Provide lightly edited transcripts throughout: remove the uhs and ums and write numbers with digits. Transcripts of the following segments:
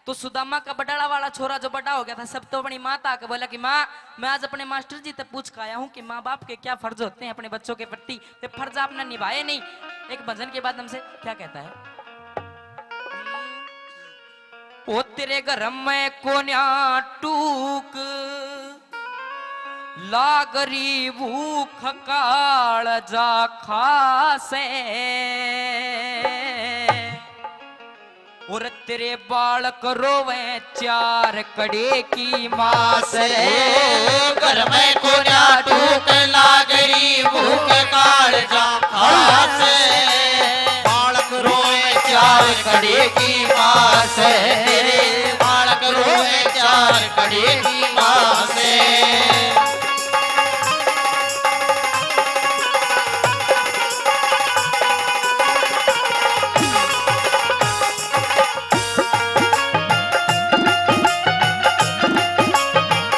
तो सुदामा का बडाड़ा वाला छोरा जो बड़ा हो गया था सब तो अपनी माता के बोला कि माँ मैं आज अपने मास्टर जी से पूछ कर आया हूँ कि माँ बाप के क्या फर्ज होते हैं अपने बच्चों के प्रति, तो फर्ज आपने निभाए नहीं। एक भजन के बाद हमसे क्या कहता है, ओ तेरे घर में कोन्या टूक लागरी भूख काल जा खासे, और तेरे बालक रोवे चार कड़े की मास रे। घर में कोन्या टूक लागरी भूख काल जा खासे, बालक रोवे चार कड़े की मास रे, बालक रोवे चार कड़े की मास।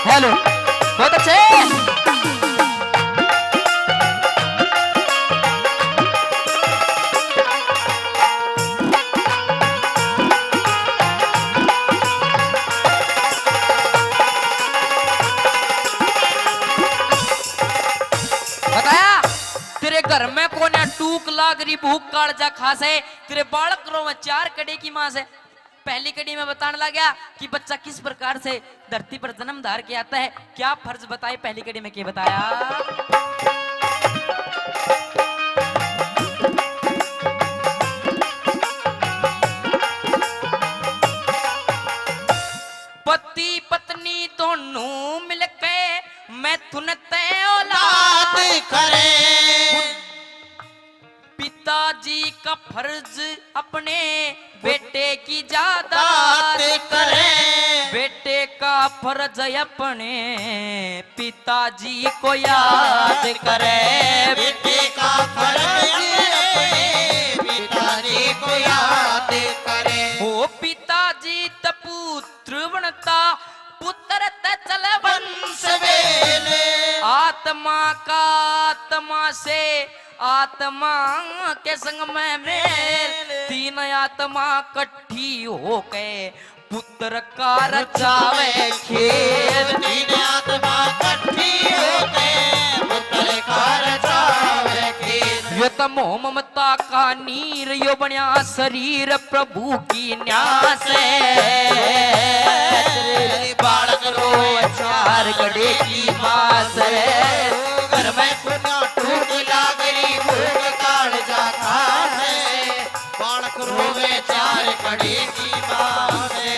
हेलो बहुत अच्छे। बताया तेरे घर में कोन्या टूक लागरी भूख काल जा खासे, तेरे बालक रो में चार कड़े की मां से। पहली कड़ी में बताने लगा कि बच्चा किस प्रकार से धरती पर जन्म धार के आता है, क्या फर्ज बताए पहली कड़ी में क्या बताया। पति पत्नी दोनों मिलके मैं तुनते औलाद करे, पिताजी का फर्ज अपने बेटे की जादाद करे, बेटे का फर्ज अपने पिताजी को याद करे, बेटे का फर्ज अपने पिताजी को याद करे। ओ पिताजी त पुत्र बनता पुत्र त चल वंश वेले, आत्मा का आत्मा से आत्मा के संग में मेल, तीन आत्मा कट्ठी हो गए पुत्र का रचावे खेल, तीन आत्मा कट्ठी हो गए पुत्र का रचावे खेल। यो तो मोह ममता का नीर यो बनिया शरीर प्रभु की न्यास है, बालक रोए चार गड़े की मास है। घर में कोन्या टूक लागरी भूख काल जा खासे, बालक रोवे चार कड़ी की मां से।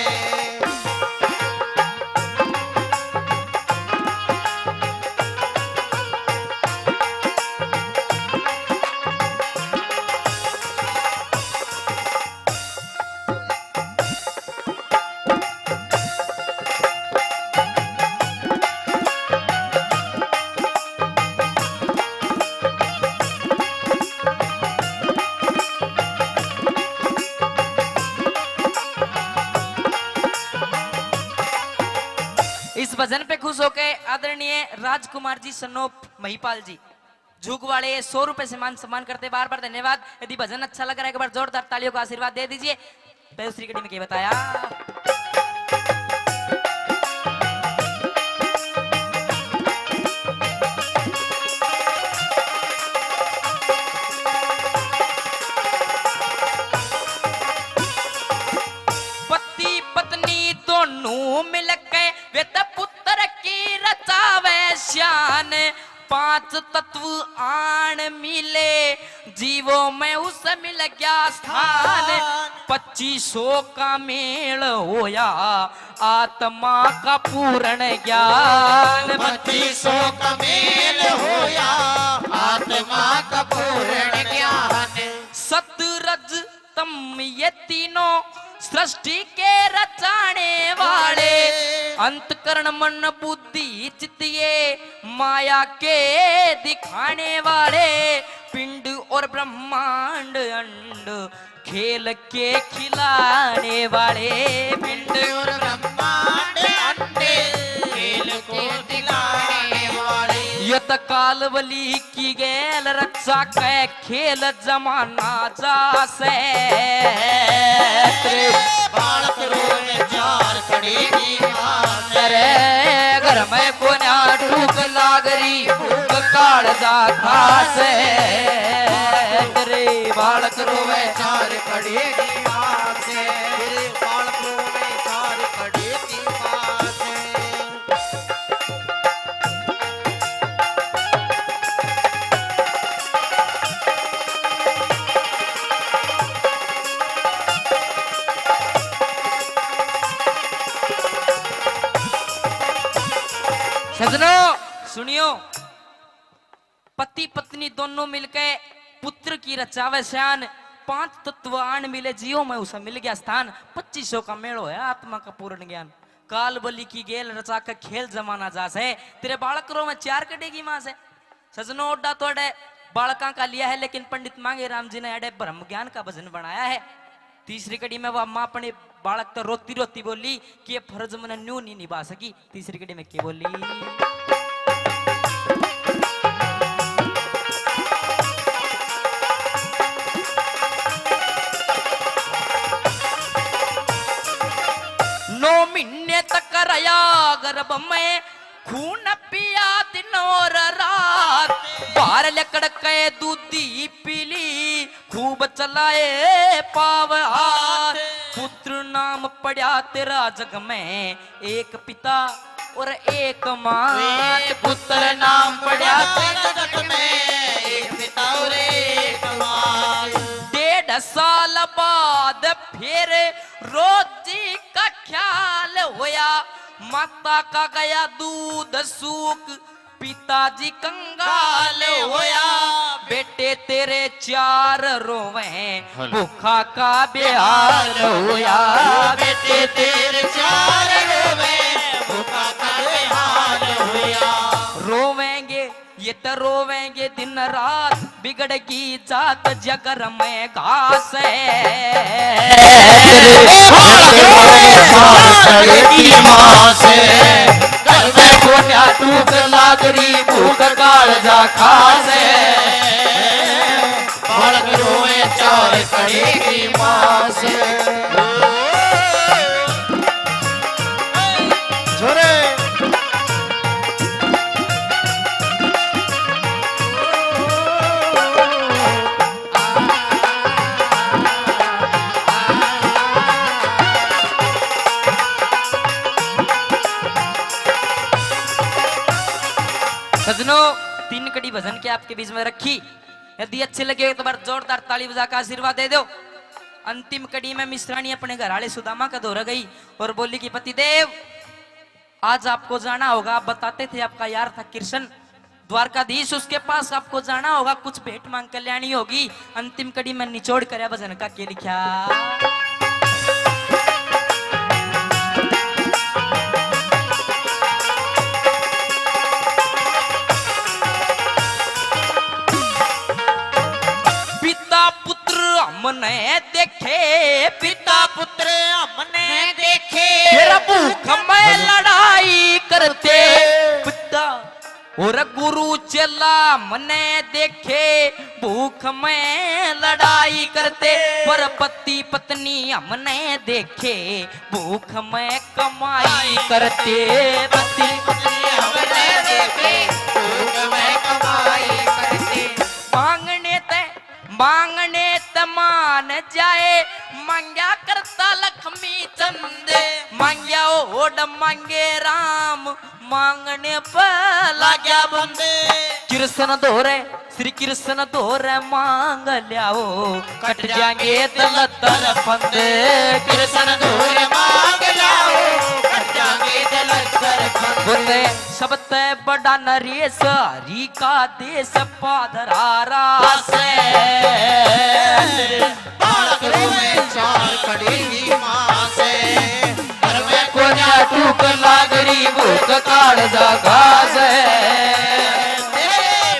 इस भजन पे खुश होके आदरणीय राजकुमार जी सनोप महिपाल जी झुग वाले 100 रुपए से मान सम्मान करते, बार बार धन्यवाद। यदि भजन अच्छा लग रहा है एक बार जोरदार तालियों का आशीर्वाद दे दीजिए। दूसरी कड़ी में क्या बताया, पति पत्नी दोनों मिलके वे तो पुत्र की रचावे श्यान, पांच तत्व आन मिले जीवों में उस मिल गया स्थान, 2500 का मेल होया आत्मा का पूर्ण ज्ञान, 2500 का मेल होया आत्मा का पूर्ण ज्ञान। सतरज तम ये तीनों सृष्टि के रचाने वाले, अंतकरण मन बुद्धि चित्त ये माया के दिखाने वाले, पिंड और ब्रह्मांड अंड खेल के खिलाने वाले, पिंड और ब्रह्मांड अंडे खेल को दिलाने वाले, यत कालवली की गैल रक्षा कै खेल जमाना जा से, बालक रोए जा लागरी भूख कालजा खासे तेरे बालक रोवे चार कड़ी की माँ से तेरे बालक रोवे चार कड़ी की माँ से सजनों सुनियो, पति पत्नी दोनों मिलके पुत्र की रचावे शान, 5 तत्व आन मिले जियो में उसे मिल गया स्थान, 2500 का मेड़ो है आत्मा का पूर्ण ज्ञान, काल बलि की गेल रचा के खेल जमाना जास है, तेरे बालक रो में 4 कटेगी मां से। सजनों ओडा तो अडे बालका का लिया है, लेकिन पंडित मांगे राम जी ने अडे ब्रह्म ज्ञान का भजन बनाया है। तीसरी कड़ी में वह माँ अपने बालक तो रोती रोती बोली कि ये फर्ज मैंने न्यू नहीं निभा सकी। तीसरी कड़ी में क्या बोली, नौ महीने तक रहा गर्भ में खून पिया दिन और रात, बाहर लकड़ के दूधी पीली खूब चलाए पाव हाथ, पुत्र नाम पड़ा तेरा जग में एक पिता और एक माँ, पुत्र नाम पड़ा तेरे जग में एक पिता और एक माँ। 1.5 साल बाद फिर रोजी का ख्याल होया, माता का गया दूध सूख पिताजी कंगाल होया, बेटे तेरे 4 रोवे भूखा का बेहाल होया, बेटे तेरे 4 रोवे भूखा का बेहाल होया। रोवेंगे ये तो रोवेंगे दिन रात, बिगड़गी जात जगर में घास है की माँ से घर में कोन्या टूक लागरी भूख कालजा खासे, बालक रोए 4 कड़ी की माँ से। छोरे सजनों 3 कड़ी भजन के आपके बीच में रखी, यदि अच्छे लगे तो बार जोरदार ताली बजा का आशीर्वाद दे दो। अंतिम कड़ी में मिश्राणी अपने घर वाले सुदामा का दौरा गई और बोली कि पतिदेव आज आपको जाना होगा, आप बताते थे आपका यार था कृष्ण द्वारकाधीश, उसके पास आपको जाना होगा, कुछ भेंट मांग कल्याणी होगी। अंतिम कड़ी में निचोड़ कर भजन का के लिखा, हमने देखे पिता पुत्र हमने देखे, तेरा भूख में लड़ाई करते पिता और गुरु चेला हमने देखे, भूख में लड़ाई करते, पर पति पत्नी हमने देखे भूख में कमाई करते, पति पत्नी हमने देखे भूख में कमाई करते। मांगने तमान जाए मांग्या करता लक्ष्मी चंद, मांग्या ओड मांगे राम मांगने पर लाग्या बंदे, कृष्ण दोरे श्री कृष्ण दोरे मांग लियाओ कट जाएंगे दलतर फंदे, कृष्ण दोरे मांग लाओ कट जाएंगे दलतर फंदे। सबते बड़ा नरेश हरि का देश पादरारा से, बालक रोवे 4 कड़ी की माँ से, घर में कोन्या टूक लागरी भूख कालजा घास है,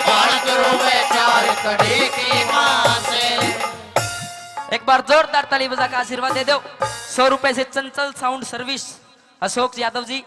बालक रोवे 4 कड़ी की माँ से। एक बार जोरदार ताली बजा का आशीर्वाद दे दो। 100 रुपए से चंचल साउंड सर्विस अशोक यादव जी।